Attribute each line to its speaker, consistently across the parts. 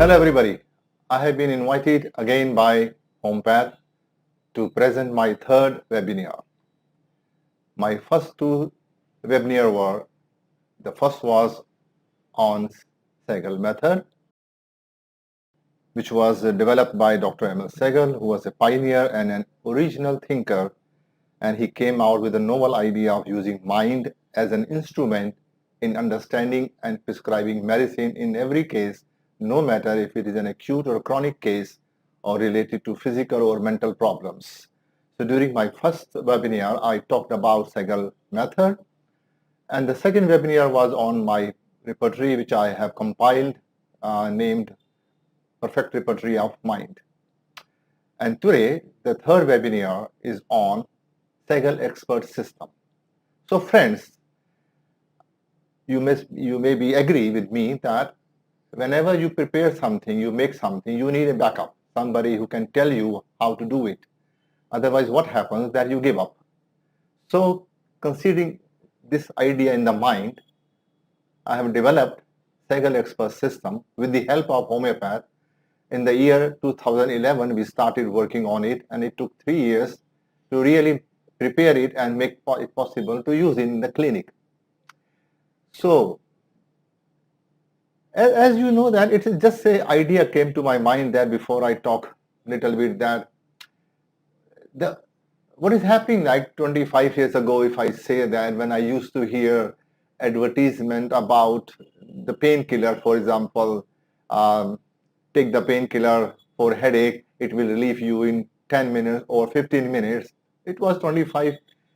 Speaker 1: Hello everybody, I have been invited again by Hompath to present my third webinar. My first two webinars were, the first was on Seigal method, which was developed by Dr. Emil Sehgal, who was a pioneer and an original thinker, and he came out with a novel idea of using mind as an instrument in understanding and prescribing medicine in every case, no matter if it is an acute or chronic case or related to physical or mental problems. So during my first webinar, I talked about Seigal method, and the second webinar was on my repertory, which I have compiled, named Perfect Repertory of Mind. And today, the third webinar is on Seigal Expert System. So friends, you may be agree with me that whenever you prepare something, you make something, you need a backup, somebody who can tell you how to do it. Otherwise, what happens that you give up. So considering this idea in the mind, I have developed Seigal Expert System with the help of homeopath. In the year 2011, we started working on it, and it took 3 years to really prepare it and make it possible to use it in the clinic. So, as you know that it is just an idea came to my mind that before I talk little bit that what is happening like 25 years ago, if I say that when I used to hear advertisement about the painkiller, for example, take the painkiller for headache, it will relieve you in 10 minutes or 15 minutes. It was 25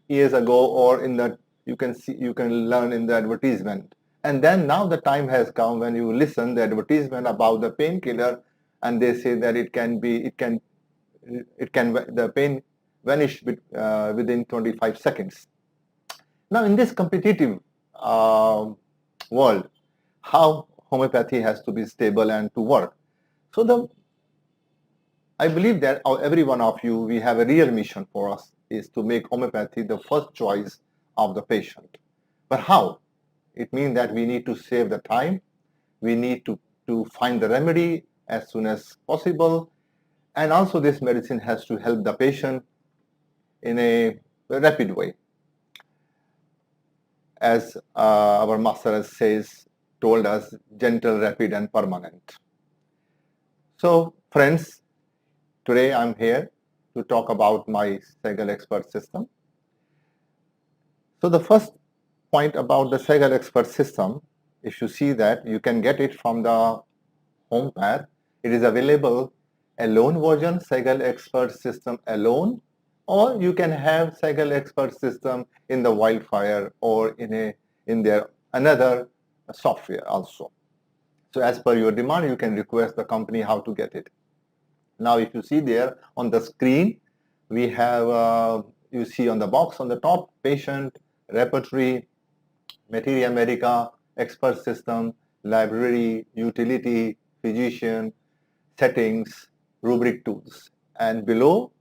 Speaker 1: years ago, or in the you can learn in the advertisement. And then now the time has come when you listen the advertisement about the painkiller, and they say that the pain vanish within 25 seconds. Now in this competitive world, how homeopathy has to be stable and to work. So I believe that every one of you, we have a real mission for us is to make homeopathy the first choice of the patient. But how? It means that we need to save the time. We need to find the remedy as soon as possible. And also this medicine has to help the patient in a rapid way. As our master says, told us, gentle, rapid, and permanent. So friends, today I'm here to talk about my Seigal Expert System. So the first point about the Seigal Expert System, if you see that, you can get it from the homepath. It is available alone version, Seigal Expert System alone, or you can have Seigal Expert System in the Wildfire or in their another software also. So as per your demand, you can request the company how to get it. Now, if you see there on the screen, we have, you see on the box on the top, patient, repertory, materia medica, expert system, library, utility, physician, settings, rubric tools. And below,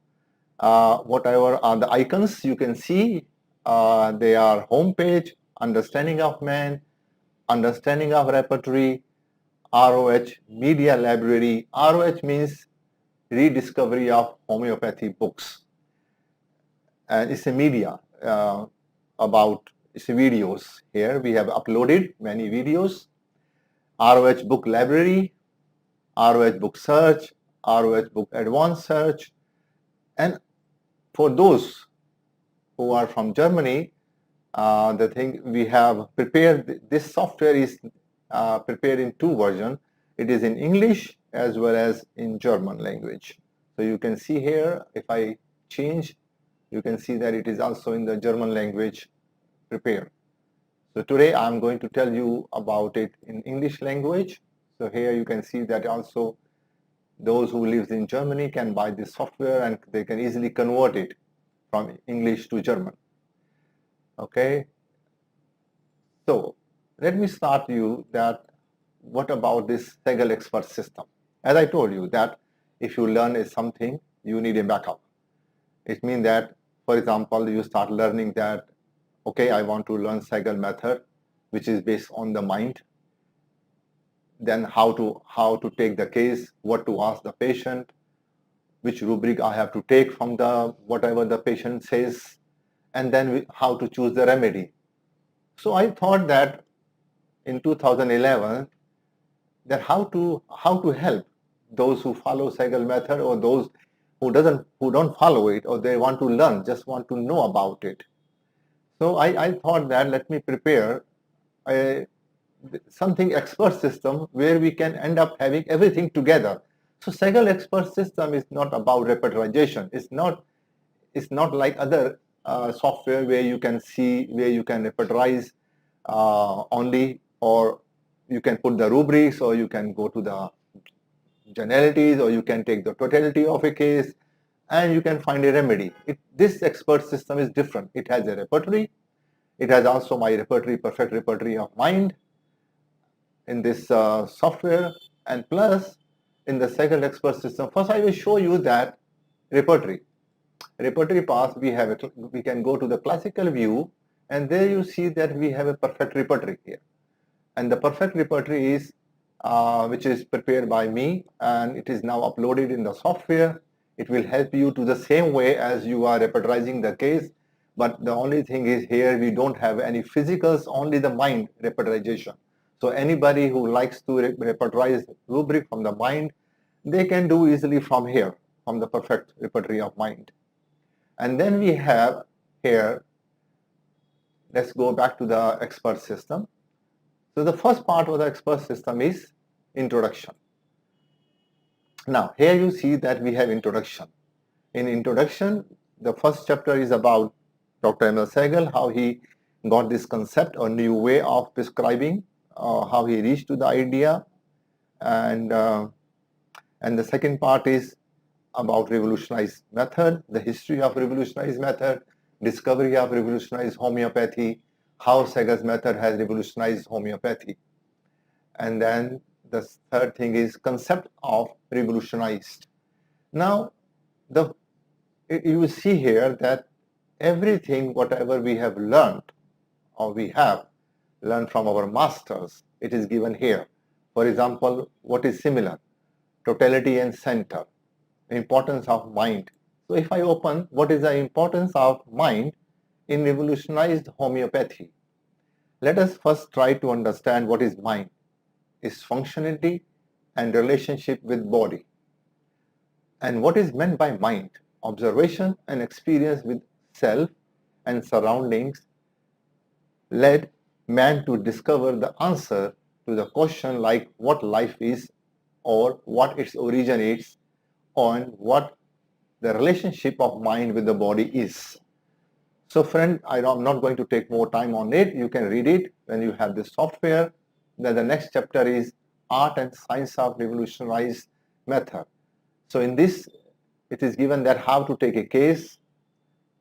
Speaker 1: whatever are the icons you can see, they are home page, understanding of man, understanding of repertory, ROH, media library. ROH means rediscovery of homeopathy books. And it's a media about it's videos. Here we have uploaded many videos. ROH book library, ROH book search, ROH book advanced search. And for those who are from Germany, the thing we have prepared, this software is prepared in two versions. It is in English as well as in German language. So you can see here, if I change, you can see that it is also in the German language prepared. So today I'm going to tell you about it in English language. So here you can see that also those who live in Germany can buy this software and they can easily convert it from English to German. Okay. So let me start you that what about this Seigal Expert System? As I told you that if you learn something, you need a backup. It means that, for example, you start learning that, okay, I want to learn Seigal method, which is based on the mind. then how to take the case, what to ask the patient, which rubric I have to take from the whatever the patient says, and then how to choose the remedy. So I thought that in 2011 that how to help those who follow Seigal method, or those who don't follow it, or they want to learn, just want to know about it. So I thought that let me prepare a something expert system where we can end up having everything together. So Seigal Expert System is not about repertorization. It's not like other software where you can see, where you can repertorize only, or you can put the rubrics, or you can go to the generalities, or you can take the totality of a case and you can find a remedy. This expert system is different. It has a repertory. It has also my repertory, perfect repertory of mind in this software, and plus in the Seigal Expert System. First I will show you that repertory. Repertory path, we can go to the classical view, and there you see that we have a perfect repertory here. And the perfect repertory is which is prepared by me, and it is now uploaded in the software. It will help you to the same way as you are repertorizing the case, but the only thing is here we don't have any physicals, only the mind repertorization. So anybody who likes to repertorize rubric from the mind, they can do easily from here, from the perfect repertory of mind. And then we have here, let's go back to the expert system. So the first part of the expert system is introduction. Now here you see that we have introduction. In introduction, the first chapter is about Dr. M. L. Sehgal, how he got this concept or new way of prescribing, how he reached to the idea, and the second part is about revolutionized method, the history of revolutionized method, discovery of revolutionized homeopathy, how Sehgal's method has revolutionized homeopathy. And then the third thing is concept of revolutionized. Now, you will see here that everything, whatever we have learned, or we have learned from our masters, it is given here. For example, what is similar? Totality and center, importance of mind. So if I open what is the importance of mind in revolutionized homeopathy, let us first try to understand what is mind, its functionality and relationship with body. And what is meant by mind? Observation and experience with self and surroundings led man to discover the answer to the question like what life is, or what its origin is, and what the relationship of mind with the body is. So friend, I'm not going to take more time on it. You can read it when you have this software. Then the next chapter is art and science of revolutionized method. So in this, it is given that how to take a case,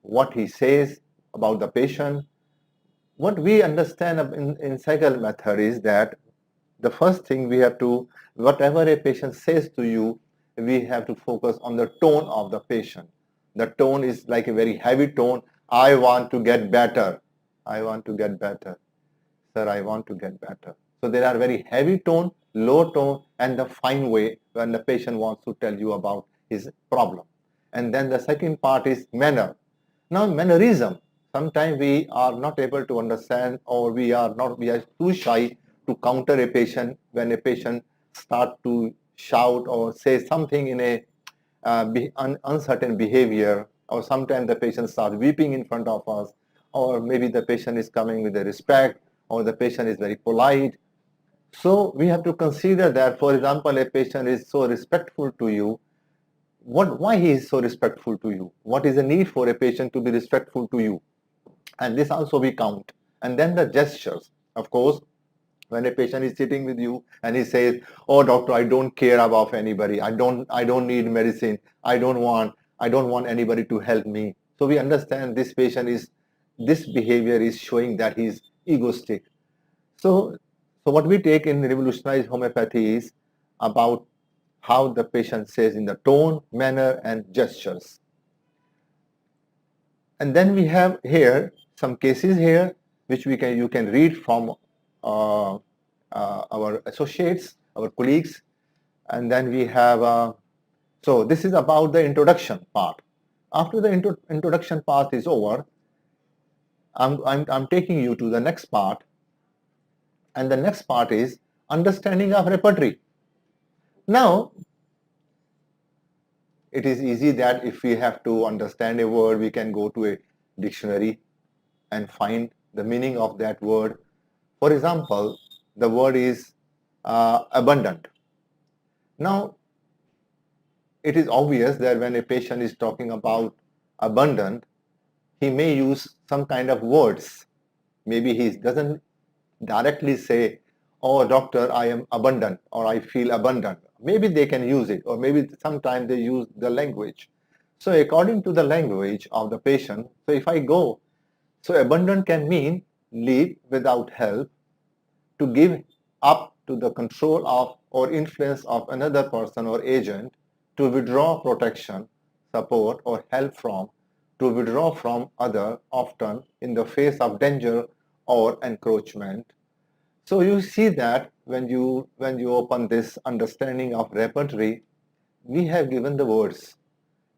Speaker 1: what he says about the patient. What we understand in Seigal method is that the first thing we have to, whatever a patient says to you, we have to focus on the tone of the patient. The tone is like a very heavy tone. I want to get better. I want to get better. Sir, I want to get better. So there are very heavy tone, low tone, and the fine way when the patient wants to tell you about his problem. And then the second part is manner. Now mannerism, sometimes we are not able to understand, or we are too shy to counter a patient when a patient start to shout or say something in a uncertain behavior, or sometimes the patient starts weeping in front of us, or maybe the patient is coming with a respect, or the patient is very polite. So we have to consider that, for example, a patient is so respectful to you. Why he is so respectful to you? What is the need for a patient to be respectful to you? And this also we count. And then the gestures. Of course, when a patient is sitting with you and he says, "Oh doctor, I don't care about anybody. I don't need medicine. I don't want anybody to help me." So we understand this behavior is showing that he's egoistic. So what we take in revolutionized homeopathy is about how the patient says in the tone, manner, and gestures. And then we have here some cases here which you can read from our associates, our colleagues. And then we have, so this is about the introduction part. After the introduction part is over, I'm taking you to the next part. And the next part is understanding of repertory. Now, it is easy that if we have to understand a word, we can go to a dictionary and find the meaning of that word. For example, the word is abundant. Now, it is obvious that when a patient is talking about abundant, he may use some kind of words. Maybe he doesn't directly say, oh doctor, I am abundant, or I feel abundant. Maybe they can use it, or maybe sometimes they use the language. So according to the language of the patient, so if I go, so abundant can mean live without help, to give up to the control of or influence of another person or agent, to withdraw protection, support or help from, to withdraw from other, often in the face of danger or encroachment. So you see that when you open this understanding of repertory, we have given the words,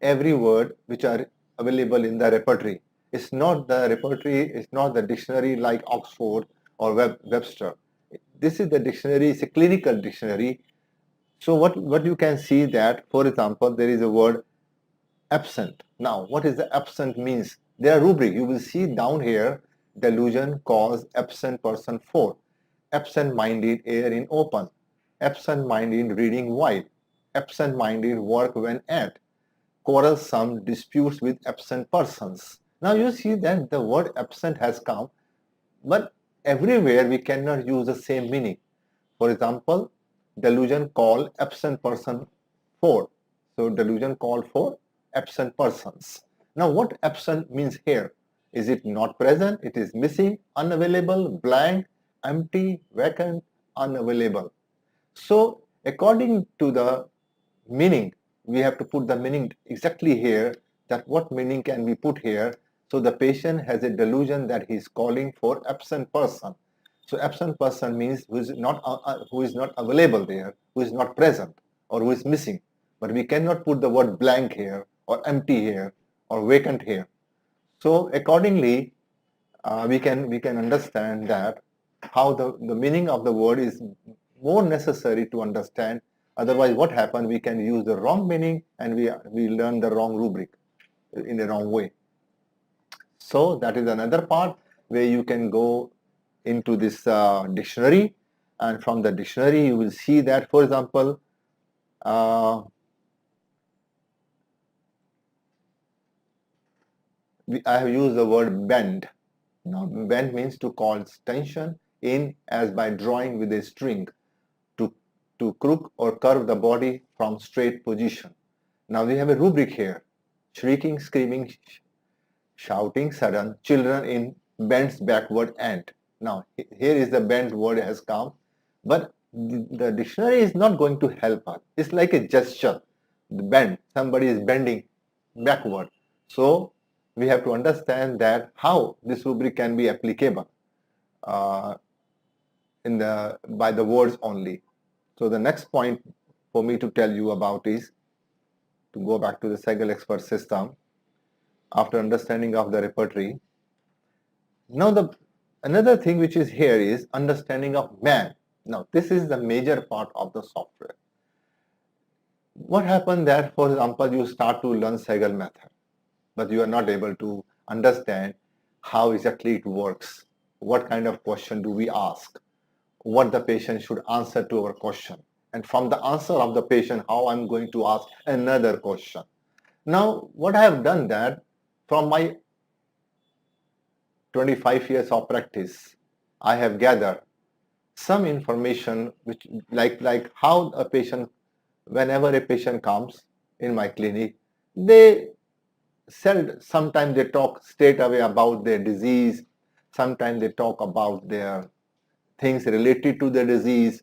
Speaker 1: every word which are available in the repertory. It's not the repertory, it's not the dictionary like Oxford or Webster. This is the dictionary, it's a clinical dictionary. So what you can see that, for example, there is a word absent. Now, what is the absent means? There are rubric. You will see down here, delusion, cause, absent person 4. Absent-minded air in open. Absent-minded reading while. Absent-minded work when at. Quarrelsome disputes with absent persons. Now you see that the word absent has come, but everywhere we cannot use the same meaning. For example, delusion call absent person 4. So delusion call for absent persons. Now what absent means here? Is it not present? It is missing, unavailable, blank, empty, vacant, unavailable. So according to the meaning, we have to put the meaning exactly here, that what meaning can we put here. So the patient has a delusion that he is calling for absent person. So absent person means who is not available there, who is not present or who is missing. But we cannot put the word blank here or empty here or vacant here. So accordingly, we can understand that how the meaning of the word is more necessary to understand. Otherwise, what happens? We can use the wrong meaning and we learn the wrong rubric in the wrong way. So that is another part where you can go into this dictionary, and from the dictionary you will see that, for example, I have used the word bend. Now bend means to cause tension in as by drawing with a string, to crook or curve the body from straight position. Now we have a rubric here: shrieking, screaming, shouting, sudden, children in bends backward end. Now here is the bend word has come, but the dictionary is not going to help us. It's like a gesture. The bend, somebody is bending backward. So we have to understand that how this rubric can be applicable uh, by the words only. So the next point for me to tell you about is to go back to the Seigal Expert System after understanding of the repertory. Now another thing which is here is understanding of man. Now this is the major part of the software. What happened that, for example, you start to learn Seigal method, but you are not able to understand how exactly it works. What kind of question do we ask? What the patient should answer to our question, and from the answer of the patient, how I'm going to ask another question. Now, what I have done that from my 25 years of practice, I have gathered some information which like how a patient, whenever a patient comes in my clinic, they sometimes they talk straight away about their disease, sometimes they talk about their things related to the disease.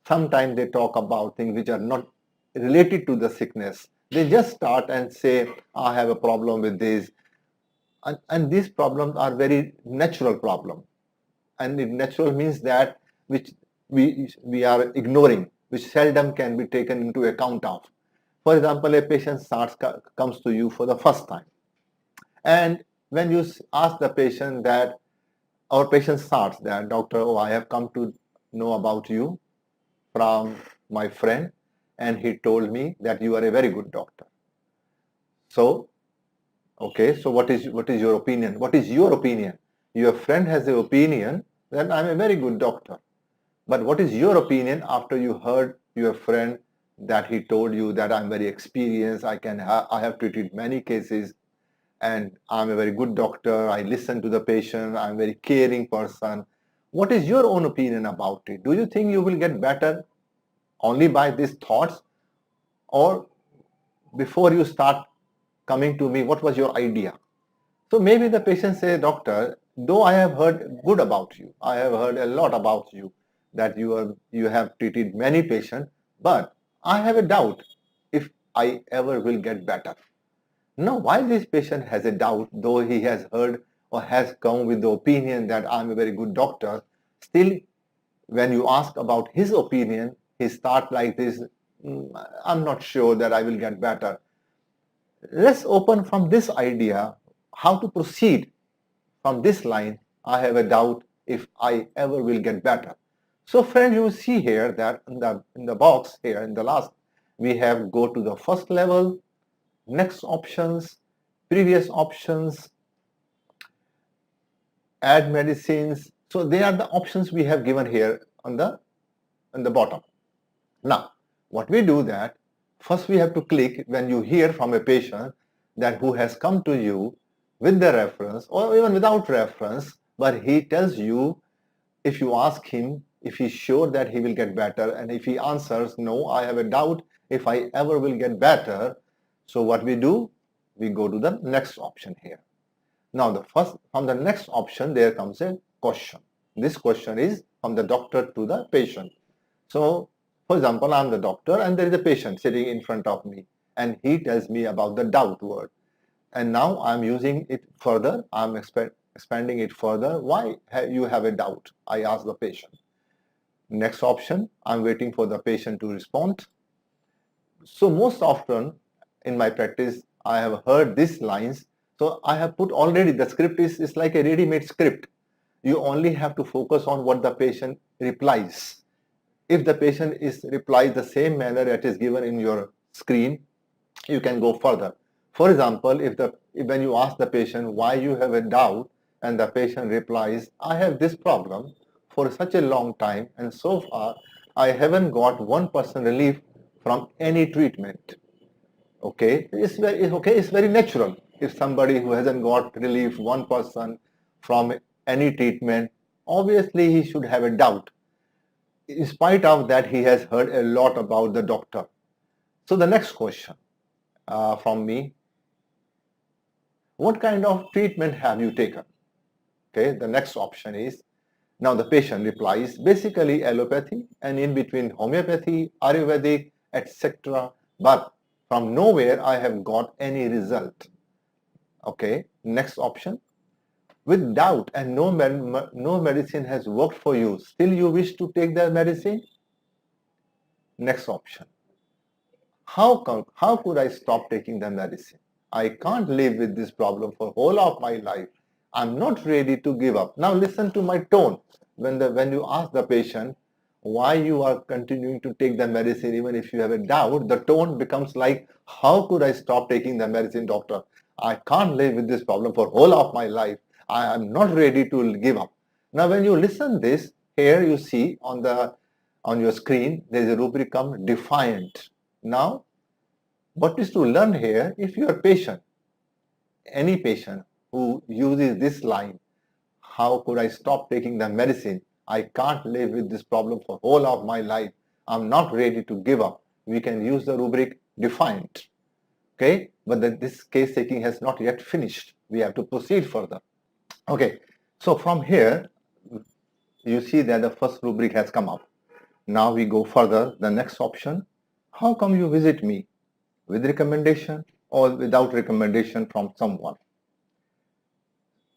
Speaker 1: Sometimes they talk about things which are not related to the sickness. They just start and say, I have a problem with this. And these problems are very natural problems. And natural means that which we are ignoring. which seldom can be taken into account of. For example, a patient comes to you for the first time, and when you ask the patient that, our patient starts that, doctor, oh, I have come to know about you from my friend, and he told me that you are a very good doctor. So, okay, so what is your opinion? What is your opinion? Your friend has an opinion that I'm a very good doctor. But what is your opinion after you heard your friend that he told you that I'm very experienced, I have treated many cases, and I'm a very good doctor, I listen to the patient, I'm a very caring person. What is your own opinion about it? Do you think you will get better only by these thoughts, or before you start coming to me, what was your idea? So maybe the patient say, doctor, though I have heard good about you, I have heard a lot about you, that you have treated many patients, but I have a doubt if I ever will get better. Now, why this patient has a doubt, though he has heard or has come with the opinion that I'm a very good doctor, still when you ask about his opinion, he starts like this, I'm not sure that I will get better. Let's open from this idea how to proceed from this line, I have a doubt if I ever will get better. So friends, you see here that in the box here in the last, we have go to the first level, next options, previous options, add medicines. So they are the options we have given here on the bottom. Now, what we do that, first we have to click when you hear from a patient that who has come to you with the reference or even without reference, but he tells you, if you ask him if he's sure that he will get better, and if he answers, no, I have a doubt if I ever will get better. So what we do, we go to the next option here. Now from the next option, there comes a question. This question is from the doctor to the patient. So for example, I'm the doctor and there is a patient sitting in front of me, and he tells me about the doubt word. And now I'm using it further. I'm expanding it further. Why you have a doubt? I ask the patient. Next option, I'm waiting for the patient to respond. So most often in my practice, I have heard these lines. So I have put already, the script is like a ready-made script. You only have to focus on what the patient replies. If the patient replies the same manner that is given in your screen, you can go further. For example, when you ask the patient why you have a doubt, and the patient replies, I have this problem for such a long time, and so far I haven't got 1% relief from any treatment. Okay, it's very natural. If somebody who hasn't got relief 1% from any treatment, obviously he should have a doubt. In spite of that, he has heard a lot about the doctor. So the next question from me, what kind of treatment have you taken? Okay, the next option is, now the patient replies, basically allopathy, and in between homeopathy, Ayurvedic, etc. But from nowhere I have got any result. Okay, next option, with doubt and no medicine has worked for you, still you wish to take the medicine? Next option, how could I stop taking the medicine? I can't live with this problem for whole of my life. I'm not ready to give up. Now listen to my tone. When you ask the patient why you are continuing to take the medicine even if you have a doubt, the tone becomes like, how could I stop taking the medicine, doctor? I can't live with this problem for whole of my life. I am not ready to give up. Now when you listen this, here you see on your screen there is a rubric come defiant. Now what is to learn here, if you are patient, any patient who uses this line, how could I stop taking the medicine? I can't live with this problem for whole of my life. I'm not ready to give up. We can use the rubric defiant. Okay, but this case taking has not yet finished. We have to proceed further. Okay, so from here, you see that the first rubric has come up. Now we go further. The next option, how come you visit me? With recommendation or without recommendation from someone?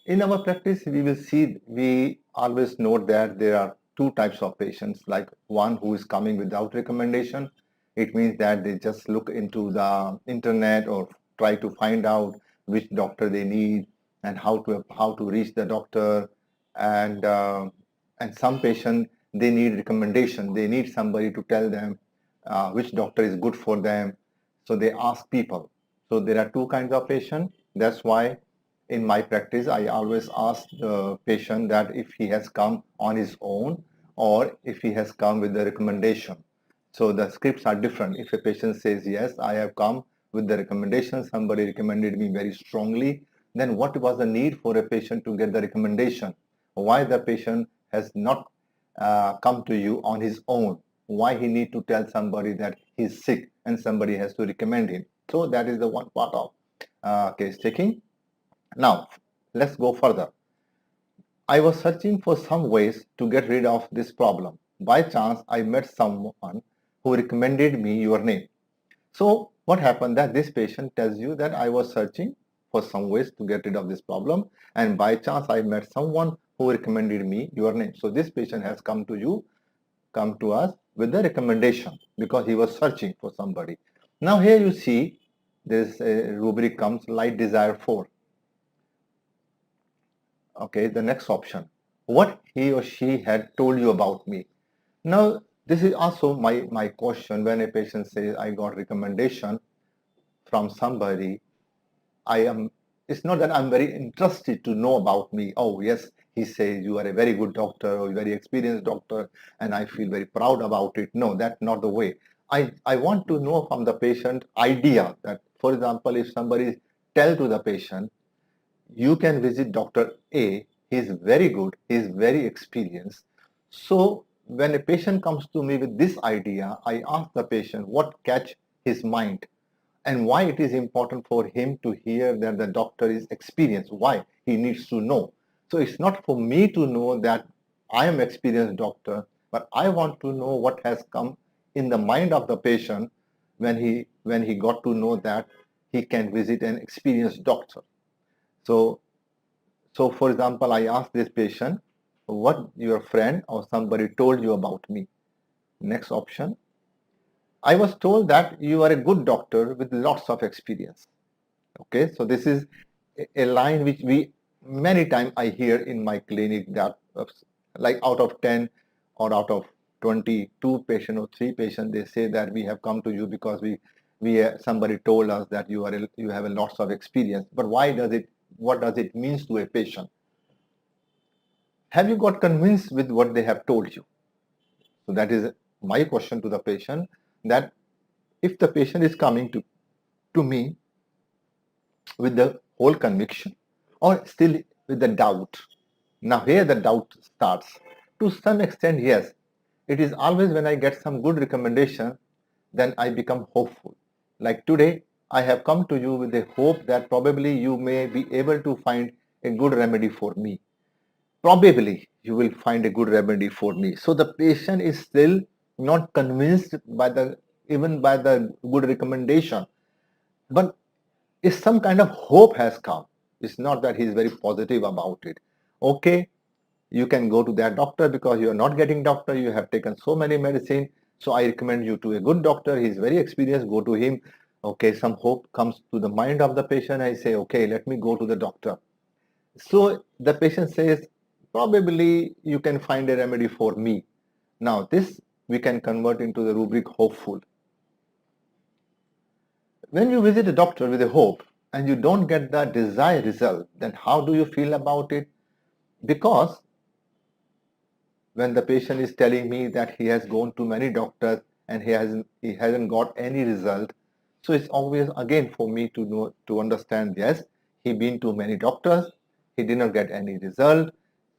Speaker 1: In our practice, we always note that there are two types of patients, like one who is coming without recommendation. It means that they just look into the internet or try to find out which doctor they need and how to reach the doctor. And some patient, they need recommendation. They need somebody to tell them which doctor is good for them. So they ask people. So there are two kinds of patient. That's why in my practice, I always ask the patient that if he has come on his own or if he has come with the recommendation. So the scripts are different. If a patient says, yes, I have come with the recommendation, somebody recommended me very strongly, then what was the need for a patient to get the recommendation? Why the patient has not come to you on his own? Why he need to tell somebody that he's sick and somebody has to recommend him? So that is the one part of case taking. Now, let's go further. I was searching for some ways to get rid of this problem. By chance, I met someone who recommended me your name. So what happened that this patient tells you that I was searching for some ways to get rid of this problem, and by chance I met someone who recommended me your name. So this patient has come to us with the recommendation because he was searching for somebody. Now here you see this rubric comes light desire for. Okay, the next option, what he or she had told you about me. Now this is also my question. When a patient says I got recommendation from somebody, it's not that I'm very interested to know about me. Oh yes, he says you are a very good doctor or a very experienced doctor and I feel very proud about it. No, that's not the way. I want to know from the patient idea that, for example, if somebody tell to the patient, you can visit Dr. A. He is very good. He is very experienced. So when a patient comes to me with this idea, I ask the patient what catch his mind and why it is important for him to hear that the doctor is experienced. Why he needs to know. So it's not for me to know that I am experienced doctor, but I want to know what has come in the mind of the patient when he got to know that he can visit an experienced doctor. So, for example, I asked this patient, what your friend or somebody told you about me. Next option. I was told that you are a good doctor with lots of experience. Okay, so this is a line which many times I hear in my clinic that like out of 10 or out of 22 patient or 3 patients, they say that we have come to you because somebody told us that you have a lots of experience. But what does it means to a patient? Have you got convinced with what they have told you? So that is my question to the patient, that if the patient is coming to me with the whole conviction or still with the doubt. Now here the doubt starts. To some extent, yes. It is always when I get some good recommendation, then I become hopeful. Like today, I have come to you with the hope that probably you may be able to find a good remedy for me. Probably you will find a good remedy for me. So the patient is still not convinced even by the good recommendation, but if some kind of hope has come. It's not that he's very positive about it. Okay, you can go to that doctor because you are not getting doctor. You have taken so many medicine. So I recommend you to a good doctor. He's very experienced. Go to him. Okay, some hope comes to the mind of the patient. I say, okay, let me go to the doctor. So the patient says, probably you can find a remedy for me. Now this we can convert into the rubric hopeful. When you visit a doctor with a hope and you don't get the desired result, then how do you feel about it? Because when the patient is telling me that he has gone to many doctors and he hasn't got any result, so it's obvious again for me to understand, yes, he been to many doctors, he did not get any result.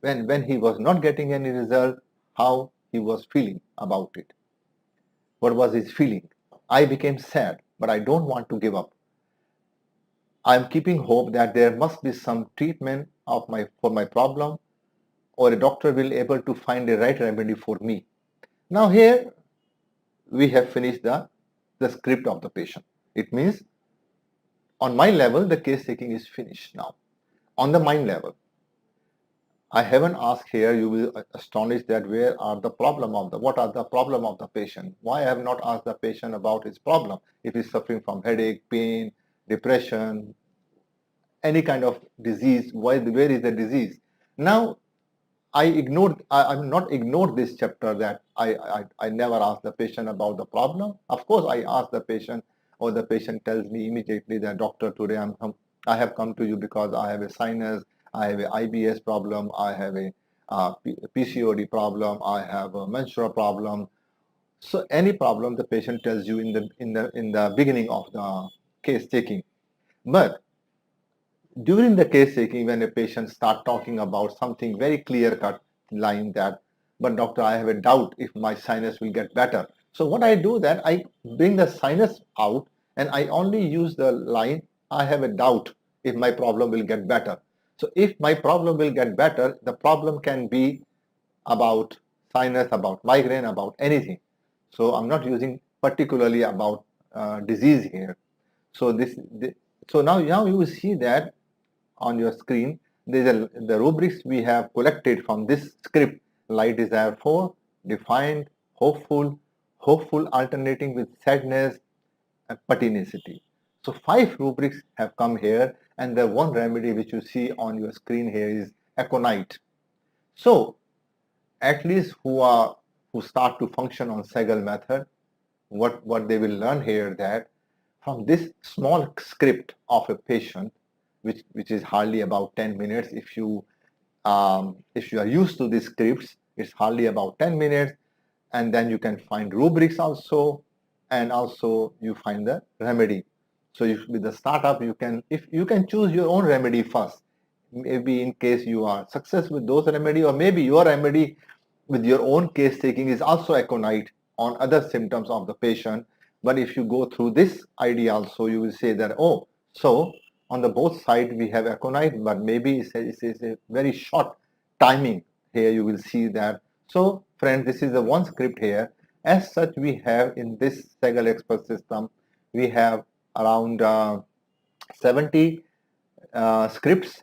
Speaker 1: When he was not getting any result, how he was feeling about it? What was his feeling? I became sad, but I don't want to give up. I'm keeping hope that there must be some treatment for my problem, or a doctor will able to find the right remedy for me. Now here we have finished the script of the patient. It means on my level the case taking is finished now. On the mind level, I haven't asked here, you will astonish that what are the problem of the patient. Why I have not asked the patient about his problem. If he's suffering from headache, pain, depression, any kind of disease, where is the disease? Now, I'm not ignored this chapter that I never ask the patient about the problem. Of course, I ask the patient, or the patient tells me immediately that doctor, today I have come to you because I have a sinus, I have a IBS problem, I have a PCOD problem, I have a menstrual problem. So any problem the patient tells you in the beginning of the case taking. But during the case taking, when a patient start talking about something very clear cut line that, but doctor, I have a doubt if my sinus will get better. So what I do that I bring the sinus out and I only use the line, I have a doubt if my problem will get better. So if my problem will get better, the problem can be about sinus, about migraine, about anything. So I'm not using particularly about disease here. So so now you will see that on your screen, the rubrics we have collected from this script: light desire for, defined, hopeful alternating with sadness, and pertinacity. So 5 rubrics have come here, and the one remedy which you see on your screen here is aconite. So at least who start to function on Seigal method, what they will learn here that from this small script of a patient, which is hardly about 10 minutes. If you are used to these scripts, it's hardly about 10 minutes, and then you can find rubrics also, and also you find the remedy. So with the startup, if you can choose your own remedy first, maybe in case you are successful with those remedy, or maybe your remedy with your own case taking is also aconite on other symptoms of the patient. But if you go through this idea also, you will say that, oh, so on the both side we have aconite, but maybe it's a very short timing. Here you will see that. So friends, this is the one script here. As such, we have in this Seigal Expert System, we have around 70 scripts.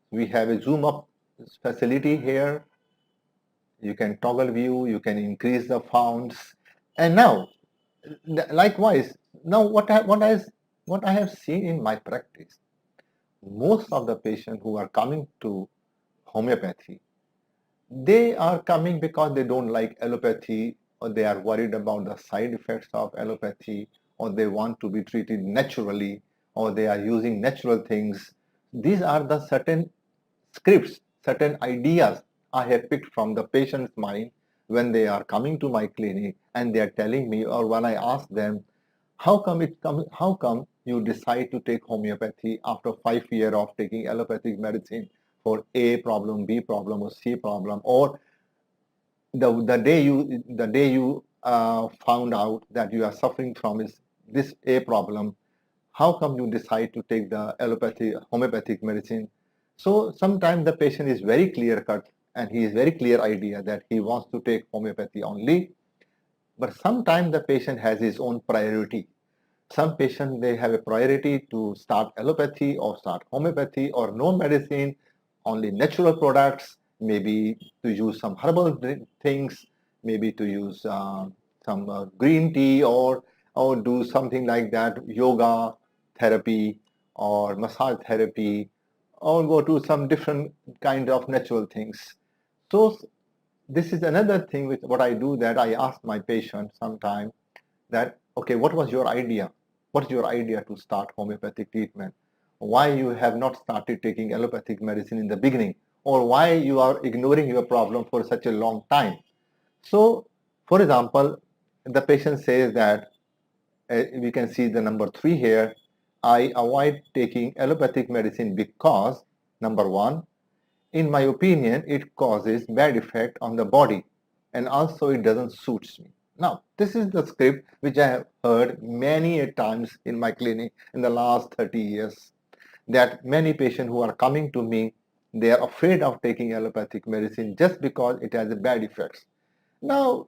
Speaker 1: We have a zoom up facility here. You can toggle view, you can increase the fonts. And now, likewise, now what I have seen in my practice, most of the patients who are coming to homeopathy, they are coming because they don't like allopathy, or they are worried about the side effects of allopathy, or they want to be treated naturally, or they are using natural things. These are the certain scripts, certain ideas I have picked from the patient's mind when they are coming to my clinic and they are telling me, or when I ask them, how come you decide to take homeopathy after 5 years of taking allopathic medicine for A problem, B problem, or C problem, or the day you found out that you are suffering from this A problem, how come you decide to take the homeopathic medicine? So sometimes the patient is very clear cut and he is very clear idea that he wants to take homeopathy only, but sometimes the patient has his own priority. Some patients, they have a priority to start allopathy or start homeopathy or no medicine, only natural products, maybe to use some herbal things, maybe to use some green tea, or do something like that, yoga therapy or massage therapy, or go to some different kind of natural things. So this is another thing with what I do, that I ask my patient sometime that, okay, what was your idea? What's your idea to start homeopathic treatment? Why you have not started taking allopathic medicine in the beginning? Or why you are ignoring your problem for such a long time? So, for example, the patient says that, we can see the number 3 here, I avoid taking allopathic medicine because, number 1, in my opinion, it causes bad effect on the body, and also it doesn't suits me. Now, this is the script which I have heard many a times in my clinic in the last 30 years, that many patients who are coming to me, they are afraid of taking allopathic medicine just because it has a bad effects. Now,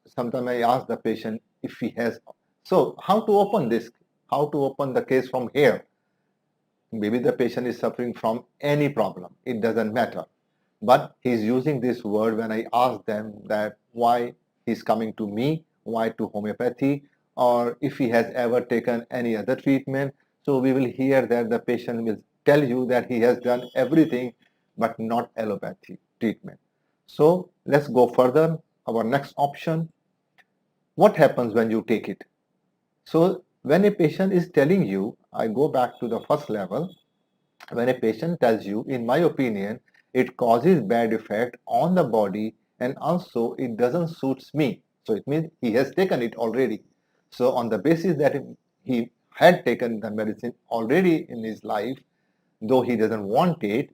Speaker 1: sometimes I ask the patient if he has, so how to open this, how to open the case from here? Maybe the patient is suffering from any problem. It doesn't matter. But he's using this word when I ask them that why he's coming to me, why to homeopathy, or if he has ever taken any other treatment. So we will hear that the patient will tell you that he has done everything but not allopathy treatment. So let's go further. Our next option, what happens when you take it? So when a patient is telling you, I go back to the first level, when a patient tells you, in my opinion, it causes bad effect on the body and also it doesn't suits me. So it means he has taken it already. So on the basis that he had taken the medicine already in his life, though he doesn't want it,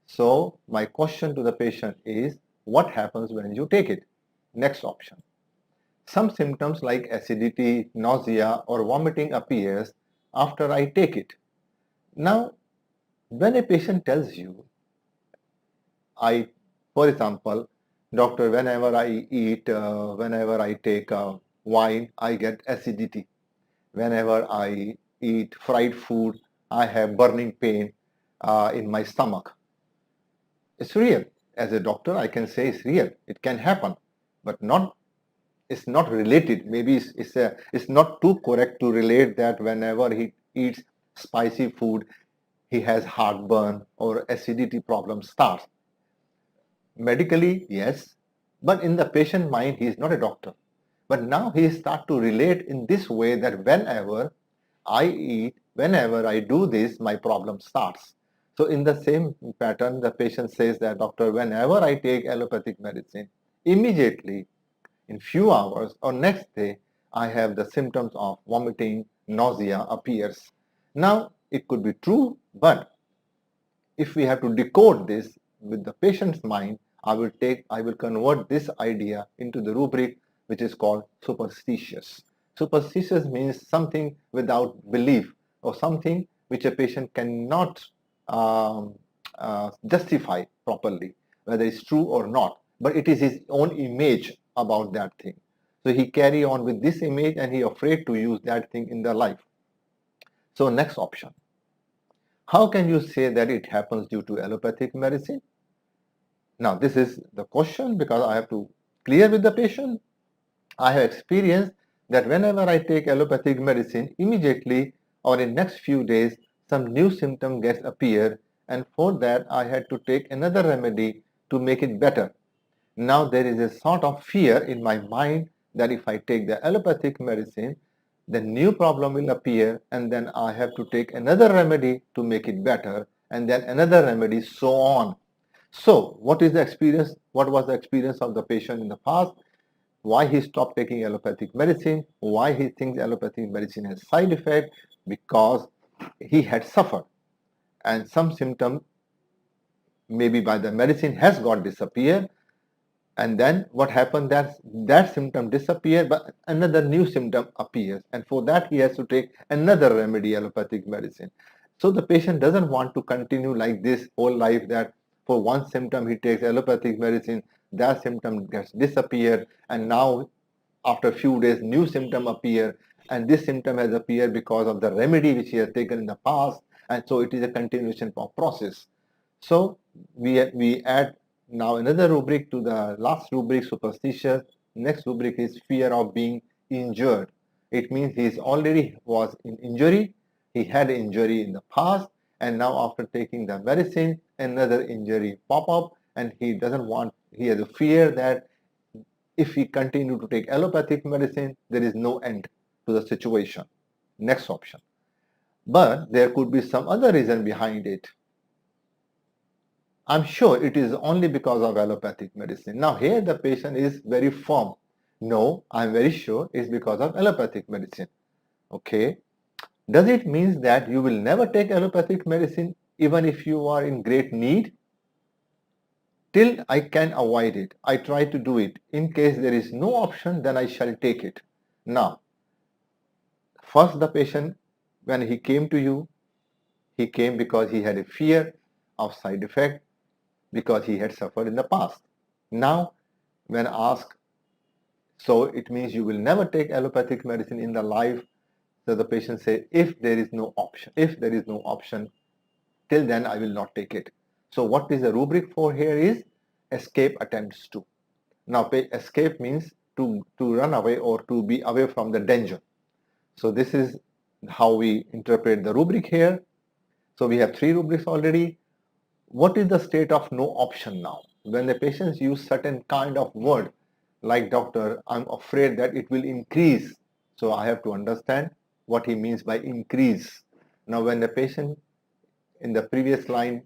Speaker 1: so my question to the patient is, what happens when you take it? Next option. Some symptoms like acidity, nausea or vomiting appears after I take it. Now, when a patient tells you, for example, doctor, whenever I eat, whenever I take wine, I get acidity. Whenever I eat fried food, I have burning pain in my stomach. It's real. As a doctor, I can say it's real. It can happen, but not. It's not related. Maybe it's not too correct to relate that whenever he eats spicy food, he has heartburn or acidity problem starts. Medically, yes, but in the patient mind, he is not a doctor. But now he start to relate in this way that whenever I eat, whenever I do this, my problem starts. So in the same pattern, the patient says that, doctor, whenever I take allopathic medicine, immediately in few hours or next day, I have the symptoms of vomiting, nausea appears. Now, it could be true, but if we have to decode this with the patient's mind, I will convert this idea into the rubric which is called superstitious. Superstitious means something without belief or something which a patient cannot justify properly, whether it's true or not, but it is his own image about that thing. So he carry on with this image and he afraid to use that thing in their life. So next option. How can you say that it happens due to allopathic medicine? Now, this is the question because I have to clear with the patient. I have experienced that whenever I take allopathic medicine, immediately or in next few days, some new symptom gets appear, and for that I had to take another remedy to make it better. Now there is a sort of fear in my mind that if I take the allopathic medicine, the new problem will appear and then I have to take another remedy to make it better and then another remedy, so on. So what is the experience? What was the experience of the patient in the past? Why he stopped taking allopathic medicine? Why he thinks allopathic medicine has side effect? Because he had suffered and some symptom maybe by the medicine has got disappeared. And then what happened, that symptom disappears, but another new symptom appears, and for that he has to take another remedy, allopathic medicine. So the patient doesn't want to continue like this whole life, that for one symptom he takes allopathic medicine, that symptom gets disappeared, and now after a few days new symptom appear, and this symptom has appeared because of the remedy which he has taken in the past, and so it is a continuation of process. So we add now another rubric to the last rubric, superstitious. Next rubric is fear of being injured. It means he already was in injury, he had injury in the past, and now after taking the medicine, another injury pop up, and he doesn't want, he has a fear that if we continue to take allopathic medicine, there is no end to the situation. Next option. But there could be some other reason behind it. I'm sure it is only because of allopathic medicine. Now here the patient is very firm. No, I'm very sure it's because of allopathic medicine. Okay. Does it mean that you will never take allopathic medicine even if you are in great need? Till I can avoid it, I try to do it. In case there is no option, then I shall take it. Now, first the patient, when he came to you, he came because he had a fear of side effect because he had suffered in the past. Now, when asked, so it means you will never take allopathic medicine in the life. So the patient says, if there is no option, till then I will not take it. So what is the rubric for here is escape attempts to. Now escape means to run away or to be away from the danger. So this is how we interpret the rubric here. So we have 3 rubrics already. What is the state of no option now? When the patients use certain kind of word like doctor, I'm afraid that it will increase. So I have to understand what he means by increase. Now when the patient in the previous line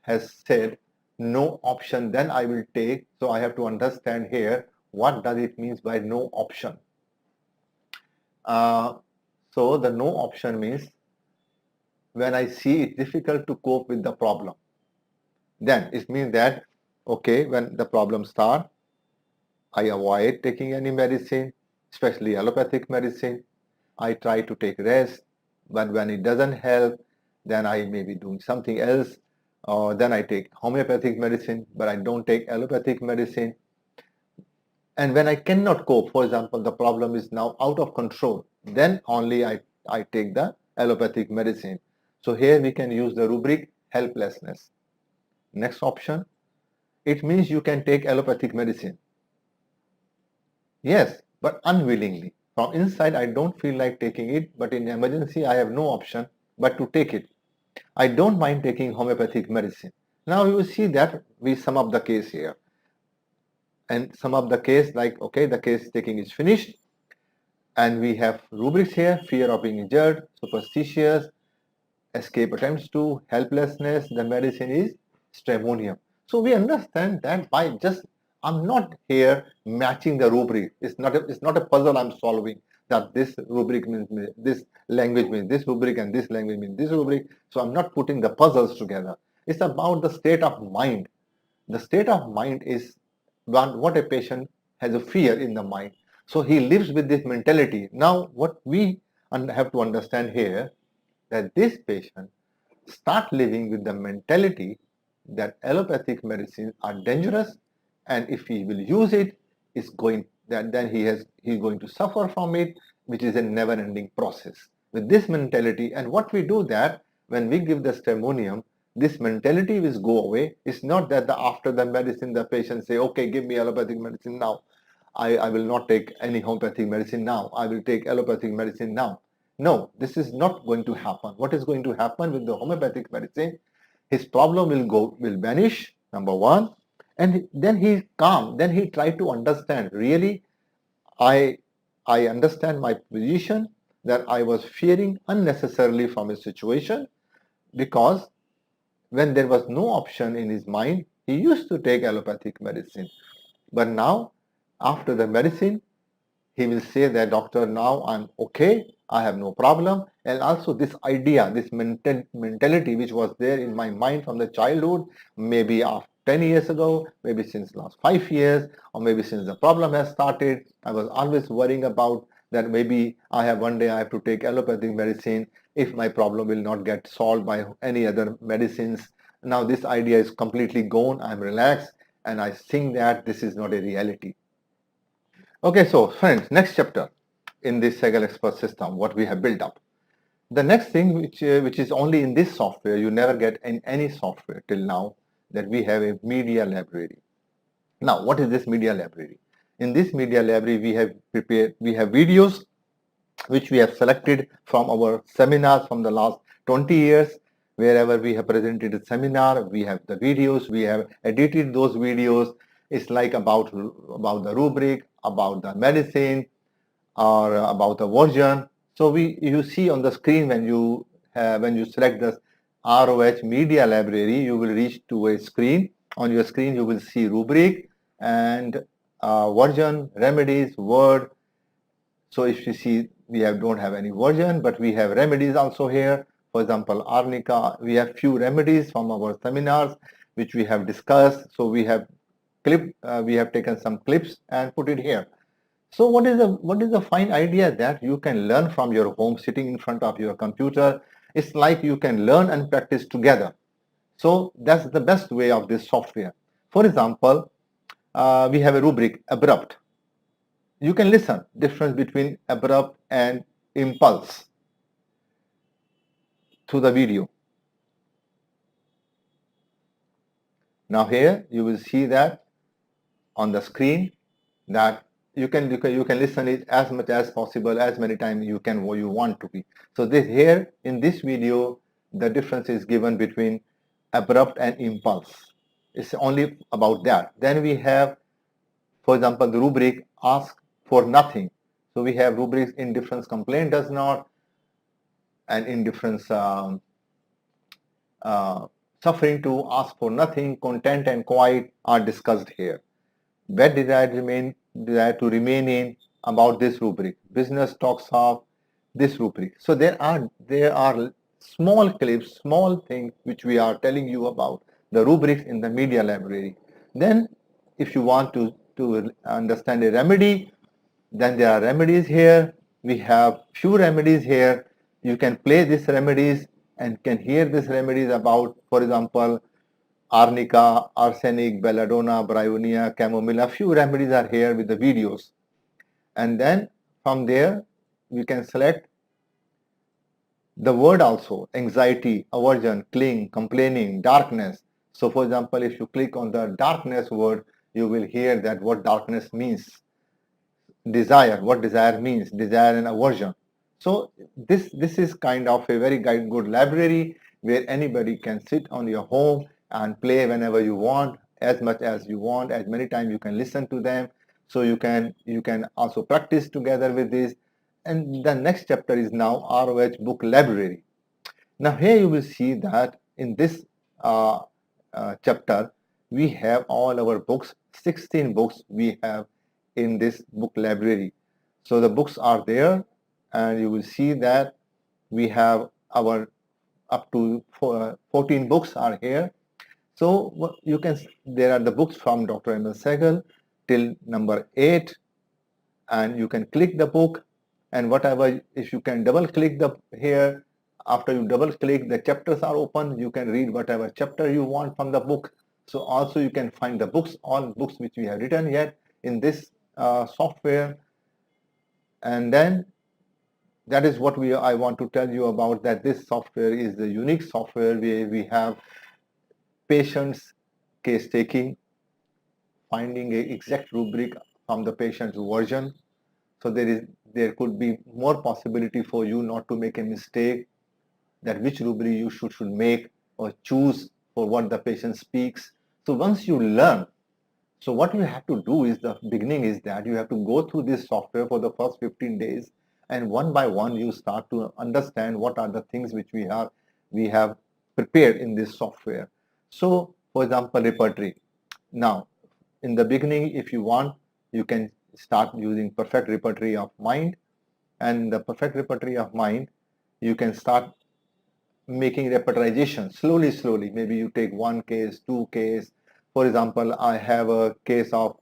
Speaker 1: has said no option, then I will take. So I have to understand here what does it means by no option. So the no option means when I see it difficult to cope with the problem, then it means that okay, when the problem starts, I avoid taking any medicine, especially allopathic medicine. I try to take rest, but when it doesn't help, then I may be doing something else. Or then I take homeopathic medicine, but I don't take allopathic medicine. And when I cannot cope, for example, the problem is now out of control, then only I take the allopathic medicine. So here we can use the rubric helplessness. Next option, it means you can take allopathic medicine. Yes, but unwillingly. From inside, I don't feel like taking it, but in emergency, I have no option but to take it. I don't mind taking homeopathic medicine. Now you will see that we sum up the case here. And sum up the case like, okay, the case taking is finished. And we have rubrics here, fear of being injured, superstitious, escape attempts to, helplessness, the medicine is stramonium. So we understand that by just, I'm not here matching the rubric. It's not a puzzle I'm solving that this rubric means this language means this rubric and this language means this rubric. So I'm not putting the puzzles together. It's about the state of mind. The state of mind is what a patient has a fear in the mind. So he lives with this mentality. Now what we have to understand here that this patient start living with the mentality that allopathic medicines are dangerous, and if he will use it, is going then he's going to suffer from it, which is a never-ending process. With this mentality, and what we do that when we give the stramonium, this mentality will go away. It's not that after the medicine the patient say, okay, give me allopathic medicine now. I will not take any homeopathic medicine now. I will take allopathic medicine now. No, this is not going to happen. What is going to happen with the homeopathic medicine? His problem will vanish, number one, and then he's calm. Then he try to understand. Really, I understand my position that I was fearing unnecessarily from a situation because when there was no option in his mind, he used to take allopathic medicine. But now, after the medicine, he will say that doctor, now I'm okay, I have no problem. And also this idea, this mentality which was there in my mind from the childhood, maybe after 10 years ago, maybe since last 5 years, or maybe since the problem has started, I was always worrying about that maybe one day I have to take allopathic medicine if my problem will not get solved by any other medicines. Now this idea is completely gone, I'm relaxed, and I think that this is not a reality. Okay, so friends, next chapter in this Seigal Expert System, what we have built up. The next thing which is only in this software, you never get in any software till now, that we have a media library. Now, what is this media library? In this media library, we have videos which we have selected from our seminars from the last 20 years. Wherever we have presented a seminar, we have the videos, we have edited those videos. It's like about the rubric, about the medicine, or about the version. So you see on the screen when you select the ROH media library, you will reach to a screen. On your screen, you will see rubric and version, remedies, word. So if you see, we don't have any version, but we have remedies also here. For example, arnica, we have few remedies from our seminars which we have discussed. So we have taken some clips and put it here. So what is the fine idea that you can learn from your home, sitting in front of your computer? It's like you can learn and practice together. So that's the best way of this software. For example, we have a rubric, abrupt. You can listen difference between abrupt and impulse through the video. Now here you will see that on the screen that you can listen it as much as possible, as many times you want to be. So this here in this video, the difference is given between abrupt and impulse. It's only about that. Then we have, for example, the rubric ask for nothing. So we have rubrics indifference complaint does not, and indifference suffering to ask for nothing, content and quiet are discussed here. Bad desire to remain in about this rubric. Business talks of this rubric. So there are small clips, small things which we are telling you about the rubrics in the media library. Then if you want to understand a remedy, then there are remedies here. We have few remedies here. You can play these remedies and can hear these remedies about, for example, arnica, arsenic, belladonna, bryonia, chamomile. A few remedies are here with the videos. And then from there, we can select the word also, anxiety, aversion, cling, complaining, darkness. So for example, if you click on the darkness word, you will hear that what darkness means. Desire, what desire means, desire and aversion. So this is kind of a very good library where anybody can sit on your home and play whenever you want, as much as you want, as many times you can listen to them. So you can also practice together with this. And the next chapter is now ROH book library. Now here you will see that in this chapter we have all our books, 16 books we have in this book library. So the books are there and you will see that we have our up to 14 books are here. So you can, there are the books from Dr. Emil Sehgal till number 8, and you can click the book and whatever, if you can double click the here, after you double click the chapters are open, you can read whatever chapter you want from the book. So also you can find the books, all books which we have written yet in this software. And then that is what I want to tell you about, that this software is the unique software where we have patients case taking, finding a exact rubric from the patient's version. So there could be more possibility for you not to make a mistake, that which rubric you should make or choose for what the patient speaks. So once you learn, so what you have to do is, the beginning is that you have to go through this software for the first 15 days, and one by one you start to understand what are the things which we have prepared in this software. So for example, repertory. Now in the beginning, if you want, you can start using perfect repertory of mind, and the perfect repertory of mind you can start making repertorization slowly. Maybe you take one case, two case. For example, I have a case of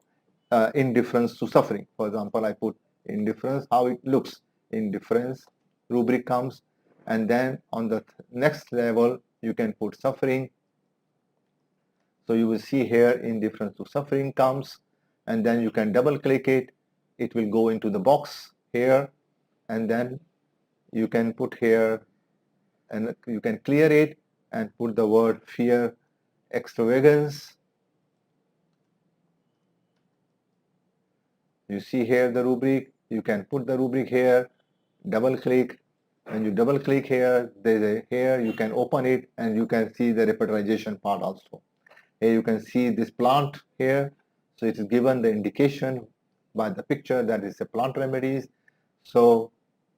Speaker 1: indifference to suffering. For example, I put indifference, how it looks. Indifference rubric comes, and then on the next level you can put suffering. So you will see here indifference to suffering comes, and then you can double click it. It will go into the box here, and then you can put here, and you can clear it and put the word fear extravagance. You see here the rubric, you can put the rubric here, double click. When you double click here, there's a here, you can open it and you can see the repertorization part also. Here you can see this plant here. So it is given the indication by the picture that is a plant remedies. So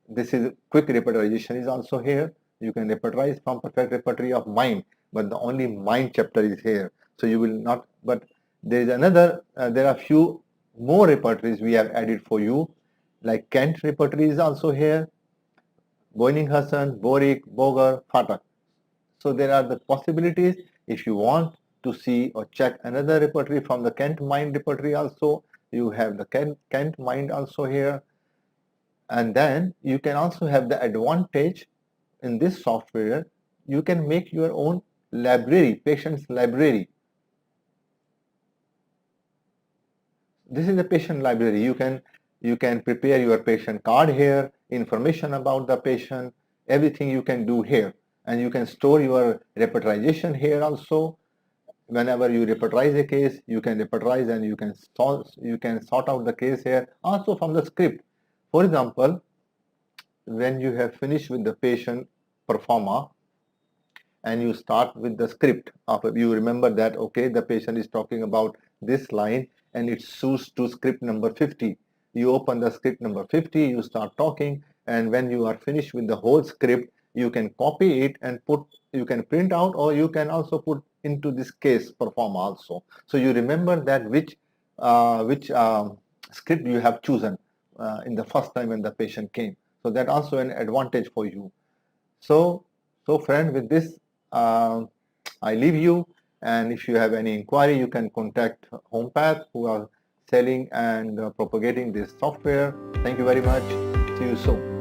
Speaker 1: this is quick repertorization is also here. You can repertorize from perfect repertory of mind, but the only mind chapter is here. So you will not, but there is another, there are few more repertories we have added for you, like Kent repertory is also here, Boyning-Hassan, Boric, Boger, Fatak. So there are the possibilities. If you want to see or check another repertory from the Kent mind repertory also, you have the Kent mind also here. And then you can also have the advantage in this software, you can make your own library, patient's library. This is a patient library. You can prepare your patient card here, information about the patient, everything you can do here. And you can store your repertorization here also. whenever you repertorize a case, you can repertorize and you can sort out the case here also from the script. For example, when you have finished with the patient performer and you start with the script, after you remember that okay, the patient is talking about this line and it suits to script number 50. You open the script number 50, you start talking, and when you are finished with the whole script, you can copy it and you can print out, or you can also put into this case perform also. So you remember that which script you have chosen in the first time when the patient came. So that also an advantage for you. So, so friend, with this, I leave you. And if you have any inquiry, you can contact Homepath, who are selling and propagating this software. Thank you very much. See you soon.